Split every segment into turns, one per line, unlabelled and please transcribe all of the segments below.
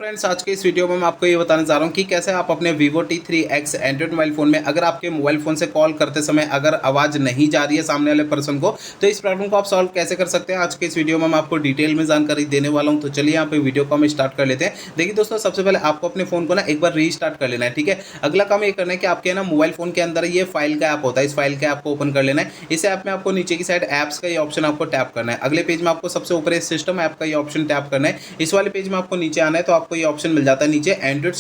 Friends, आज के इस वीडियो में मैं आपको ये बताने जा रहा हूँ कि कैसे आप अपने Vivo T3X Android mobile phone में अगर आपके मोबाइल फ़ोन से कॉल करते समय अगर आवाज़ नहीं जा रही है सामने वाले पर्सन को, तो इस प्रॉब्लम को आप सॉल्व कैसे कर सकते हैं। आज के इस वीडियो में मैं आपको डिटेल में जानकारी देने वाला हूँ। तो चलिए यहाँ पे वीडियो को हम स्टार्ट कर लेते हैं। देखिए दोस्तों, सबसे पहले आपको अपने फ़ोन को ना एक बार रीस्टार्ट कर लेना है, ठीक है। अगला काम ये करना है कि आपके ना मोबाइल फ़ोन के अंदर ये फाइल का ऐप होता है, इस फाइल के ऐप को ओपन कर लेना है। इस ऐप में आपको नीचे की साइड ऐप्स का ये ऑप्शन आपको टैप करना है। अगले पेज में आपको सबसे ऊपर सिस्टम ऐप का ये ऑप्शन टैप करना है। इस वाले पेज में आपको नीचे आना है तो आपको ये ऑप्शन मिल जाता है नीचे एंड्रॉइड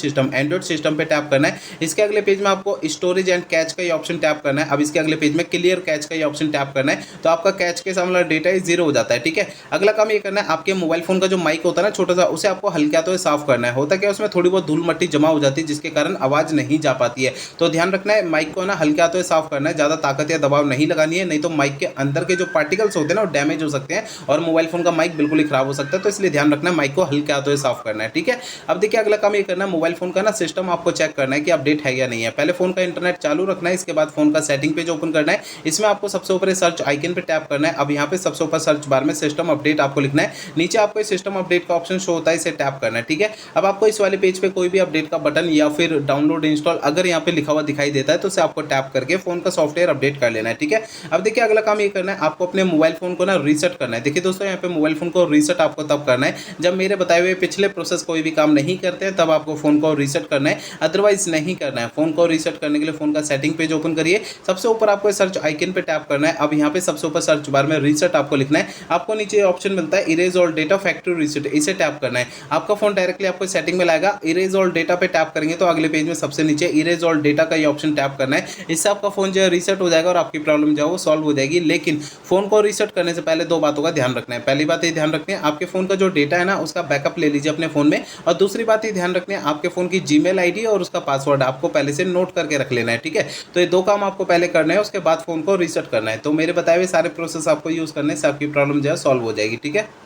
सिस्टम पे टैप करना है। इसके अगले पेज में आपको स्टोरेज एंड कैच का ये ऑप्शन टैप करना है। अब इसके अगले पेज में क्लियर कैच का ये ऑप्शन टैप करना है तो आपका कैच के सामने डेटा जीरो हो जाता है, ठीक है। अगला काम ये करना है, आपके मोबाइल फोन का जो माइक होता है ना छोटा सा, उसे आपको हल्का तो साफ करना है। होता क्या, उसमें थोड़ी बहुत धूल मट्टी जमा हो जाती है जिसके कारण आवाज नहीं जा पाती है। तो ध्यान रखना है, माइक को ना हल्का तो साफ करना है, ज्यादा ताकत या दबाव नहीं लगानी है, नहीं तो माइक के अंदर के जो पार्टिकल्स होते हैं ना वो डैमेज हो सकते हैं और मोबाइल फोन का माइक बिल्कुल ही खराब हो सकता है। तो इसलिए ध्यान रखना है, माइक को हल्का तो साफ करना है, ठीक है। अब देखिए, अगला काम ये करना है, मोबाइल फोन का ना सिस्टम आपको चेक करना है कि अपडेट है या नहीं है। पहले फोन का इंटरनेट चालू रखना है, इसके बाद फोन का सेटिंग पेज ओपन करना है। इसमें आपको सबसे ऊपर सर्च आइकन पे टैप करना है। अब यहाँ पे सबसे ऊपर सर्च बार में सिस्टम अपडेट आपको लिखना है। नीचे आपको सिस्टम अपडेट का ऑप्शन शो होता है, इसे टैप करना है, ठीक है। अब आपको इस वाले पेज पे कोई भी अपडेट का बटन या फिर डाउनलोड इंस्टॉल अगर यहाँ पे लिखा हुआ दिखाई देता है तो उसे आपको टैप करके फोन का सॉफ्टवेयर अपडेट कर लेना है, ठीक है। अब देखिए, अगला काम ये करना है, आपको अपने मोबाइल फोन को ना रीसेट करना है। देखिए दोस्तों, यहाँ पे मोबाइल फोन को रीसेट आपको तब करना है जब मेरे बताए हुए पिछले प्रोसेस कोई भी काम नहीं करते हैं, तब आपको फोन को रीसेट करना है, अदरवाइज नहीं करना है। फोन को रीसेट करने के लिए फोन का सेटिंग पेज ओपन करिए, सबसे ऊपर आपको सर्च आइकन पे टैप करना है। अब यहाँ पे सबसे ऊपर सर्च बार में रीसेट आपको लिखना है। आपको नीचे ऑप्शन मिलता है erase all data factory reset, इसे टैप करना है। आपका फोन डायरेक्टली आपको सेटिंग में लाएगा। इरेज ऑल डेटा पे टैप करेंगे तो अगले पेज में सबसे नीचे इरेज ऑल डेटा का ये ऑप्शन टैप करना है। इससे आपका फोन जो है रीसेट हो जाएगा और आपकी प्रॉब्लम जो है वो सॉल्व हो जाएगी। लेकिन फोन को रीसेट करने से पहले दो बातों का ध्यान रखना है। पहली बात ये ध्यान रखनी है, आपके फोन का जो डेटा है ना उसका बैकअप ले लीजिए अपने फोन में। और दूसरी बात ये ध्यान रखनी है, आपके फोन की जीमेल आईडी और उसका पासवर्ड आपको पहले से नोट करके रख लेना है, ठीक है। तो ये दो काम आपको पहले करना है, उसके बाद फोन को रीसेट करना है। तो मेरे बताए हुए सारे प्रोसेस आपको यूज करने से आपकी प्रॉब्लम जो है सॉल्व हो जाएगी, ठीक है।